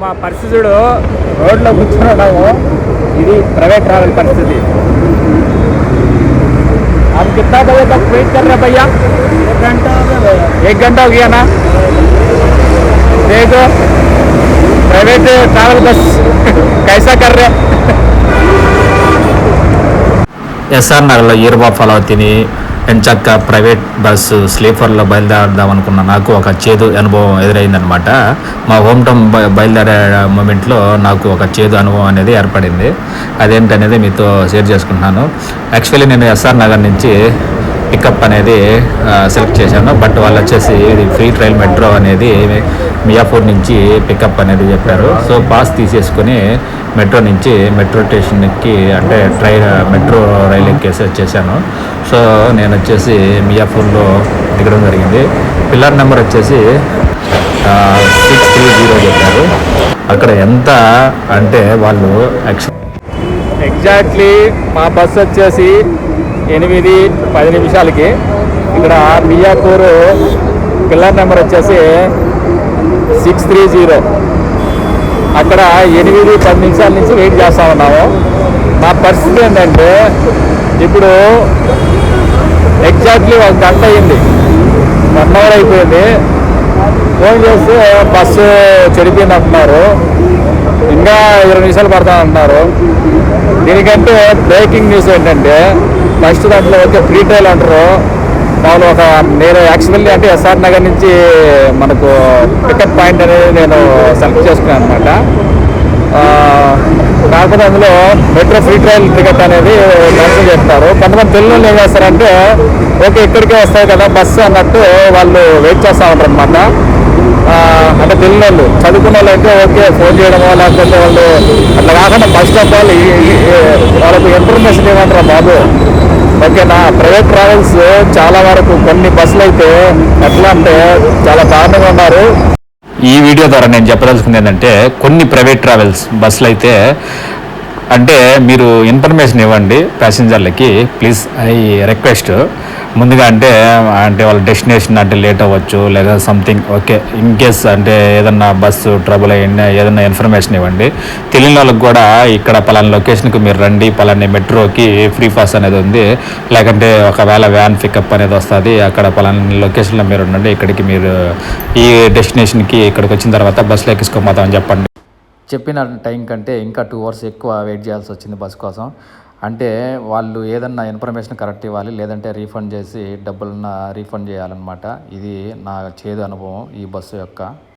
మా పరిస్థితుడు రోడ్లో కూర్చున్నాము. ఇది ప్రైవేట్ ట్రావెల్ పరిస్థితి. आप कितना बजे तक वेट कर रहे हैं भैया? 1 घंटा हो गया भैया. 1 घंटा हो गया ना. देखो प्राइवेट ट्रैवल बस कैसा कर रहे हैं. ఎస్ఆర్ నగర్లో ఈరబాబు ఫలావ్ తిని ఎంచక్క ప్రైవేట్ బస్సు స్లీపర్లో బయలుదేరదాం అనుకున్న నాకు ఒక చేదు అనుభవం ఎదురైందనమాట. మా హోమ్ టౌన్ బయలుదేరే మూమెంట్లో నాకు ఒక చేదు అనుభవం అనేది ఏర్పడింది. అదేంటనేది మీతో షేర్ చేసుకుంటున్నాను. యాక్చువల్లీ నేను ఎస్ఆర్ నగర్ నుంచి పికప్ అనేది సెలెక్ట్ చేశాను. బట్ వాళ్ళు వచ్చేసి ఇది ఫ్రీ ట్రైల్ మెట్రో అనేది మియాపూర్ నుంచి పికప్ అనేది చెప్పారు. సో పాస్ తీసేసుకొని మెట్రో నుంచి మెట్రో స్టేషన్కి అంటే మెట్రో రైలు ఎక్కేసి వచ్చేసాను. సో నేను వచ్చేసి మియాపూర్లో దిగడం జరిగింది. పిల్లర్ నెంబర్ వచ్చేసి 630 చెప్పారు. అక్కడ ఎంత అంటే వాళ్ళు ఎగ్జాక్ట్లీ మా బస్సు వచ్చేసి 8:10 నిమిషాలకి. ఇక్కడ మియాపూర్ పిల్లర్ నెంబర్ వచ్చేసి 630. అక్కడ 8-10 నిమిషాల నుంచి వెయిట్ చేస్తూ ఉన్నాము. మా పరిస్థితి ఏంటంటే ఇప్పుడు ఎగ్జాక్ట్లీ 1 గంట అయింది, 1 అవర్ అయిపోయింది. ఫోన్ చేస్తే బస్సు చెడిపోయింది అంటున్నారు. ఇంకా 20 నిమిషాలు పడతా అంటున్నారు. దీనికంటే బ్రేకింగ్ న్యూస్ ఏంటంటే ఫస్ట్ దాంట్లో ఓకే ఫ్రీ ట్రైల్ అంటారు. మామూలు నేను యాక్చువల్లీ అంటే ఎస్ఆర్ నగర్ నుంచి మనకు పికప్ పాయింట్ అనేది నేను సెలెక్ట్ చేసుకున్నాను అనమాట. కాకపోతే అందులో మెట్రో ఫ్రీ ట్రైల్ టికెట్ అనేది క్యాన్సిల్ చేస్తారు. కొంతమంది తెలుగులో ఏం చేస్తారంటే ఓకే ఇక్కడికే వస్తాయి కదా బస్సు అన్నట్టు వాళ్ళు వెయిట్ చేస్తూ ఉంటారు అనమాట. అంటే తెలియని వాళ్ళు, చదువుకున్న వాళ్ళు అయితే ఓకే ఫోన్ చేయడమో లేకపోతే వాళ్ళు అట్లా కాకుండా ఫస్ట్ ఆఫ్ ఆల్ వాళ్ళకు ఇన్ఫర్మేషన్ ఏమంటారా బాబు. ఓకేనా, ప్రైవేట్ ట్రావెల్స్ చాలా వరకు కొన్ని బస్సులు అయితే ఎట్లా అంటే చాలా దారుణంగా ఉన్నారు. ఈ వీడియో ద్వారా నేను చెప్పదలుచుకుంది ఏంటంటే కొన్ని ప్రైవేట్ ట్రావెల్స్ బస్సులు అయితే అంటే మీరు ఇన్ఫర్మేషన్ ఇవ్వండి ప్యాసింజర్లకి ప్లీజ్. ఐ రిక్వెస్ట్ ముందుగా అంటే వాళ్ళ డెస్టినేషన్ అంటే లేట్ అవ్వచ్చు లేదా సంథింగ్ ఓకే ఇన్ కేస్ అంటే ఏదన్నా బస్సు ట్రబుల్ అయ్యింది ఏదన్నా ఇన్ఫర్మేషన్ ఇవ్వండి. తెలియని వాళ్ళకి కూడా ఇక్కడ పలానా లొకేషన్కి మీరు రండి, పలానా మెట్రోకి ఫ్రీ పాస్ అనేది ఉంది, లేకంటే ఒకవేళ వ్యాన్ పికప్ అనేది వస్తుంది, అక్కడ పలానా లొకేషన్లో మీరు ఉండండి, ఇక్కడికి మీరు ఈ డెస్టినేషన్కి ఇక్కడికి వచ్చిన తర్వాత బస్సులో ఎక్కించుకోపోతామని చెప్పండి. చెప్పిన టైం కంటే ఇంకా 2 అవర్స్ ఎక్కువ వెయిట్ చేయాల్సి వచ్చింది బస్ కోసం. అంటే వాళ్ళు ఏదన్నా ఇన్ఫర్మేషన్ కరెక్ట్ ఇవ్వాలి, లేదంటే రీఫండ్ చేసి డబ్బులన్నా రీఫండ్ చేయాలన్నమాట. ఇది నా చేదు అనుభవం ఈ బస్సు యొక్క.